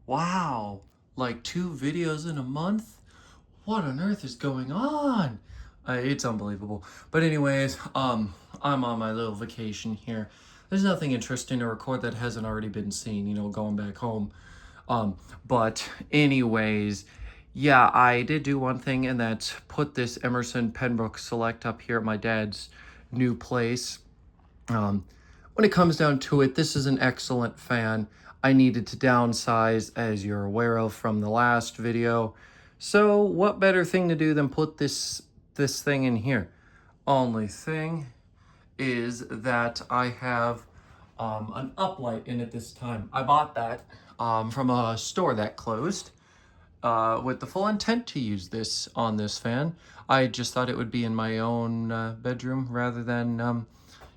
Wow, like 2 videos in a month? What on earth is going on? It's unbelievable. But anyways, I'm on my little vacation here. There's nothing interesting to record that hasn't already been seen, going back home. Um, but anyways, yeah, I did do one thing, and that's put this Emerson Penbrooke Select up here at my dad's new place. Um, when it comes down to it, this is an excellent fan. I needed to downsize, as you're aware of from the last video. So what better thing to do than put this thing in here? Only thing is that I have an Uplight in it this time. I bought that from a store that closed with the full intent to use this on this fan. I just thought it would be in my own bedroom rather than,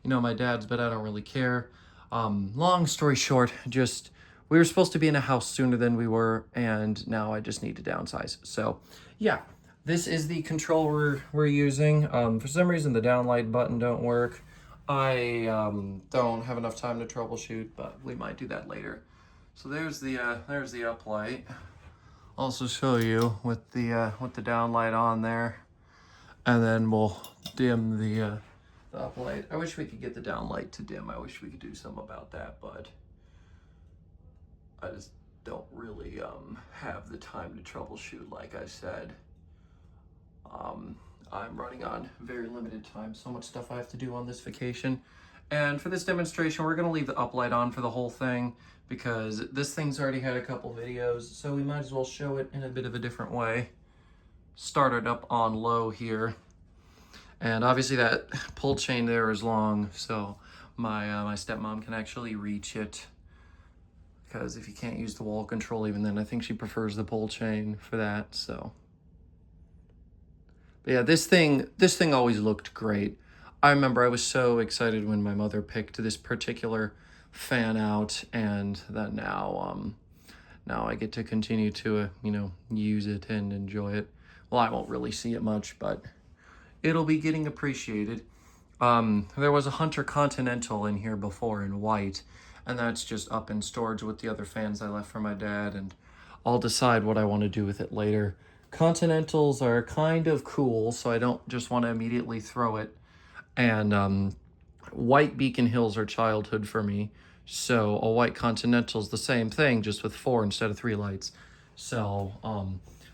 my dad's, but I don't really care. Long story short, just we were supposed to be in a house sooner than we were, and now I just need to downsize. So, yeah, this is the controller we're using. For some reason, the downlight button don't work. I don't have enough time to troubleshoot, but we might do that later. So there's the uplight. Also show you with the downlight on there, and then we'll dim the uplight. I wish we could get the downlight to dim. I wish we could do something about that, but I just don't really have the time to troubleshoot. Like I said, I'm running on very limited time. So much stuff I have to do on this vacation. And for this demonstration, we're going to leave the uplight on for the whole thing because this thing's already had a couple videos, so we might as well show it in a bit of a different way. Start it up on low here. And obviously that pull chain there is long, so my stepmom can actually reach it. Because if you can't use the wall control even then, I think she prefers the pull chain for that, so. But yeah, this thing always looked great. I remember I was so excited when my mother picked this particular fan out, and that now I get to continue to use it and enjoy it. Well, I won't really see it much, but it'll be getting appreciated. There was a Hunter Continental in here before in white, and that's just up in storage with the other fans I left for my dad, and I'll decide what I want to do with it later. Continentals are kind of cool, so I don't just want to immediately throw it. And white Beacon Hills are childhood for me, so a white Continental's the same thing, just with 4 instead of 3 lights. So,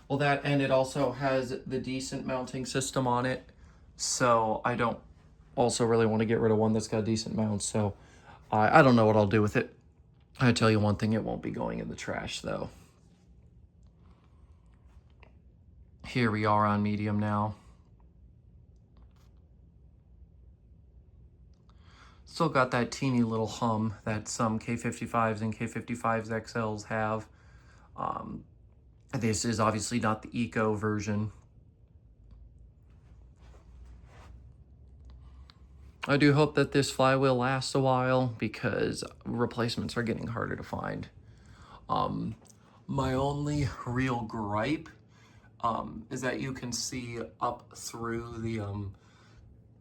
well, that, and it also has the decent mounting system on it, so I don't also really want to get rid of one that's got decent mounts, so I don't know what I'll do with it. I tell you one thing, it won't be going in the trash, though. Here we are on medium now. Still got that teeny little hum that some K55s and K55s XLs have. This is obviously not the Eco version. I do hope that this flywheel lasts a while because replacements are getting harder to find. My only real gripe is that you can see up through the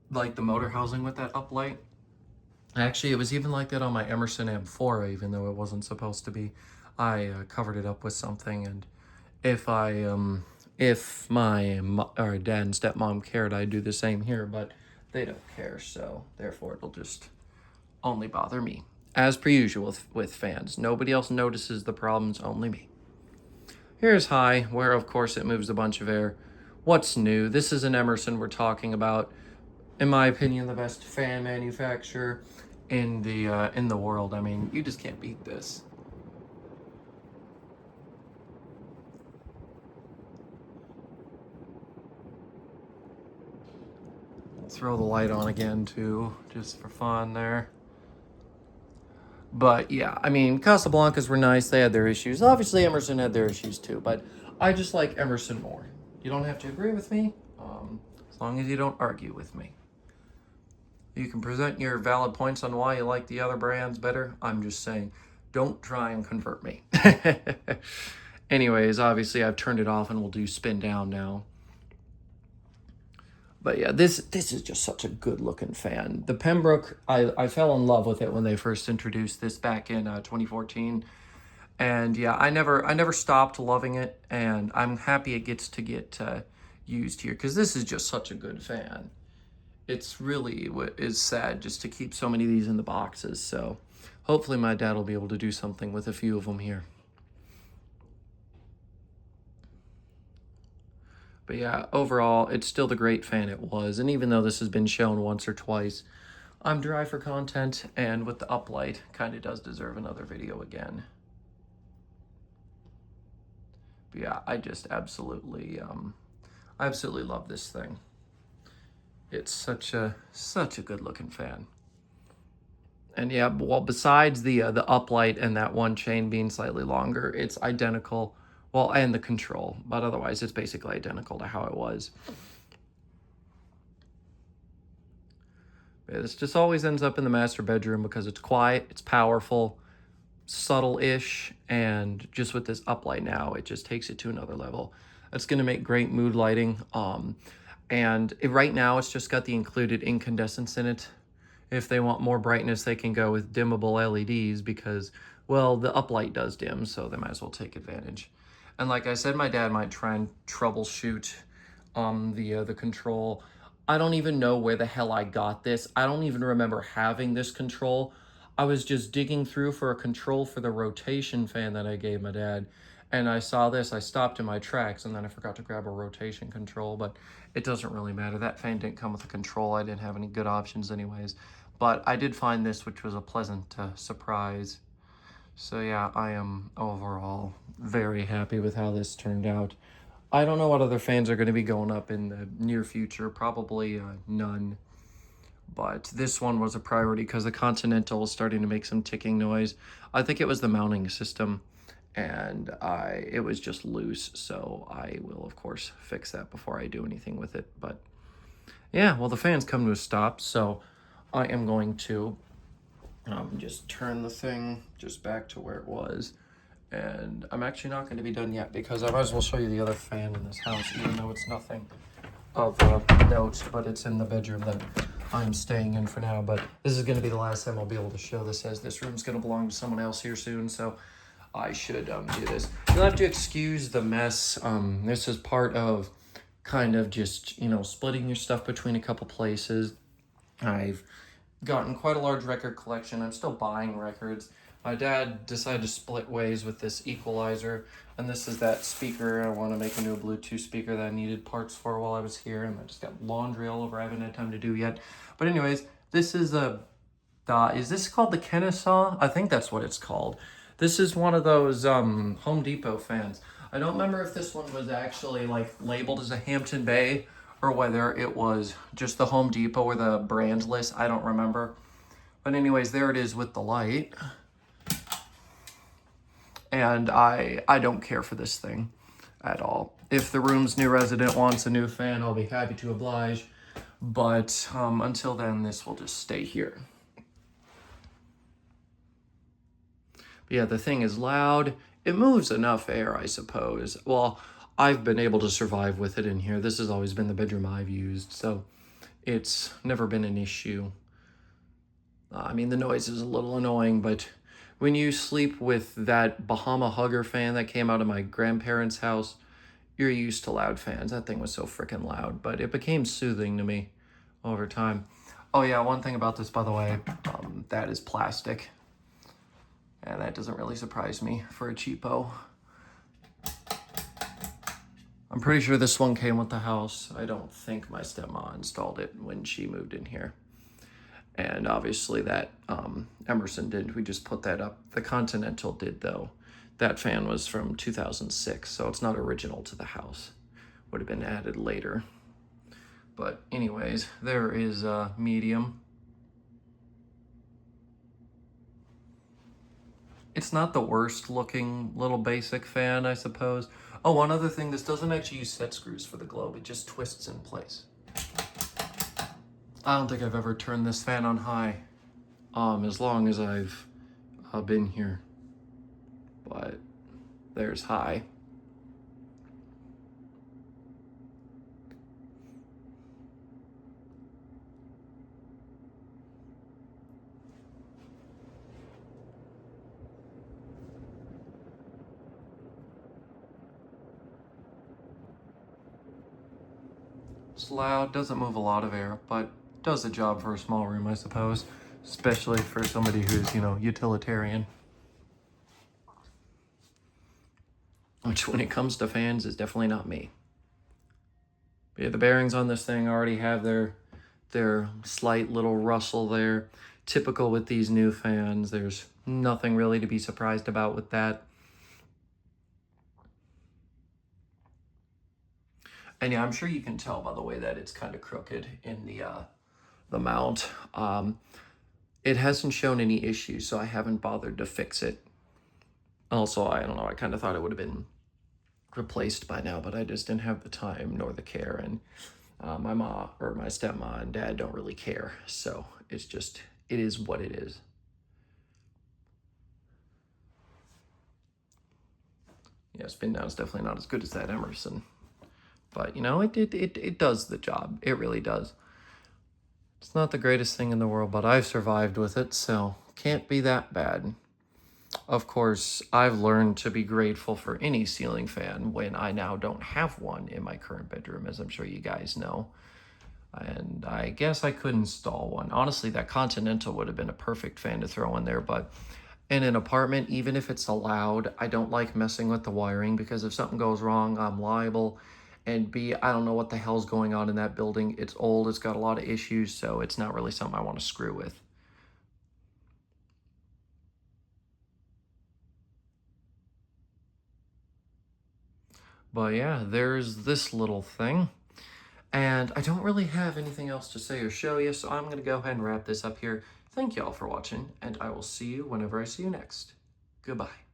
like the motor housing with that uplight. Actually, it was even like that on my Emerson M4, even though it wasn't supposed to be. I covered it up with something, and if my dad and stepmom cared, I'd do the same here, but they don't care, so therefore it'll just only bother me. As per usual with fans. Nobody else notices the problems, only me. Here's high, where of course it moves a bunch of air. What's new? This is an Emerson we're talking about. In my opinion, the best fan manufacturer in the world. I mean, you just can't beat this. Throw the light on again too, just for fun there. But yeah, I mean, Casablancas were nice. They had their issues. Obviously, Emerson had their issues too, but I just like Emerson more. You don't have to agree with me, as long as you don't argue with me. You can present your valid points on why you like the other brands better. I'm just saying, don't try and convert me. Anyways, obviously I've turned it off and we'll do spin down now. But yeah, this is just such a good looking fan. The Penbrooke, I fell in love with it when they first introduced this back in 2014. And yeah, I never stopped loving it, and I'm happy it gets to get used here, because this is just such a good fan. It's really what is sad just to keep so many of these in the boxes. So hopefully my dad will be able to do something with a few of them here. But yeah, overall, it's still the great fan it was. And even though this has been shown once or twice, I'm dry for content, and with the Uplight, kind of does deserve another video again. But yeah, I just absolutely love this thing. It's such a good looking fan. And yeah, well, besides the uplight and that one chain being slightly longer, it's identical. Well, and the control, but otherwise it's basically identical to how it was. This just always ends up in the master bedroom because it's quiet, it's powerful, subtle-ish, and just with this uplight now, it just takes it to another level. It's going to make great mood lighting. Right now, it's just got the included incandescence in it. If they want more brightness, they can go with dimmable LEDs because, well, the uplight does dim, so they might as well take advantage. And like I said, my dad might try and troubleshoot the control. I don't even know where the hell I got this. I don't even remember having this control. I was just digging through for a control for the rotation fan that I gave my dad, and I saw this. I stopped in my tracks, and then I forgot to grab a rotation control, but it doesn't really matter. That fan didn't come with a control. I didn't have any good options anyways, but I did find this, which was a pleasant surprise. So yeah, I am overall very happy with how this turned out. I don't know what other fans are going to be going up in the near future. Probably none. But this one was a priority because the Continental was starting to make some ticking noise. I think it was the mounting system, and it was just loose. So I will, of course, fix that before I do anything with it. But yeah, well, the fan's come to a stop, so I am going to just turn the thing just back to where it was. And I'm actually not going to be done yet because I might as well show you the other fan in this house, even though it's nothing of note, but it's in the bedroom that I'm staying in for now. But this is going to be the last time I'll be able to show this, as this room's going to belong to someone else here soon, so I should do this. You'll have to excuse the mess. This is part of kind of just, splitting your stuff between a couple places. I've gotten quite a large record collection. I'm still buying records. My dad decided to split ways with this equalizer, and this is that speaker. I want to make a new Bluetooth speaker that I needed parts for while I was here, and I just got laundry all over I haven't had time to do yet. But anyways, this is is this called the Kennesaw? I think that's what it's called. This is one of those Home Depot fans. I don't remember if this one was actually like labeled as a Hampton Bay or whether it was just the Home Depot or the brand list. I don't remember. But anyways, there it is with the light. And I don't care for this thing at all. If the room's new resident wants a new fan, I'll be happy to oblige. But until then, this will just stay here. But yeah, the thing is loud. It moves enough air, I suppose. Well, I've been able to survive with it in here. This has always been the bedroom I've used, so it's never been an issue. I mean, the noise is a little annoying, but when you sleep with that Bahama Hugger fan that came out of my grandparents' house, you're used to loud fans. That thing was so freaking loud, but it became soothing to me over time. Oh yeah, one thing about this, by the way, that is plastic. And that doesn't really surprise me for a cheapo. I'm pretty sure this one came with the house. I don't think my stepmom installed it when she moved in here. And obviously that Emerson did. We just put that up. The Continental did, though. That fan was from 2006, so it's not original to the house. Would have been added later. But anyways, there is medium. It's not the worst looking little basic fan, I suppose. Oh, one other thing, this doesn't actually use set screws for the globe. It just twists in place. I don't think I've ever turned this fan on high as long as I've been here. But there's high. It's loud, doesn't move a lot of air, but does the job for a small room, I suppose. Especially for somebody who's, you know, utilitarian. Which, when it comes to fans, is definitely not me. But yeah, the bearings on this thing already have their slight little rustle there. Typical with these new fans. There's nothing really to be surprised about with that. And yeah, I'm sure you can tell by the way that it's kind of crooked in the mount. It hasn't shown any issues, so I haven't bothered to fix it. Also, I don't know, I kind of thought it would have been replaced by now, but I just didn't have the time nor the care. And my mom or my stepmom and dad don't really care. So it's just, it is what it is. Yeah, spin down is definitely not as good as that Emerson. But, you know, it does the job. It really does. It's not the greatest thing in the world, but I've survived with it, so can't be that bad. Of course, I've learned to be grateful for any ceiling fan when I now don't have one in my current bedroom, as I'm sure you guys know. And I guess I could install one. Honestly, that Continental would have been a perfect fan to throw in there, but in an apartment, even if it's allowed, I don't like messing with the wiring because if something goes wrong, I'm liable. And B, I don't know what the hell's going on in that building. It's old, it's got a lot of issues, so it's not really something I want to screw with. But yeah, there's this little thing. And I don't really have anything else to say or show you, so I'm going to go ahead and wrap this up here. Thank you all for watching, and I will see you whenever I see you next. Goodbye.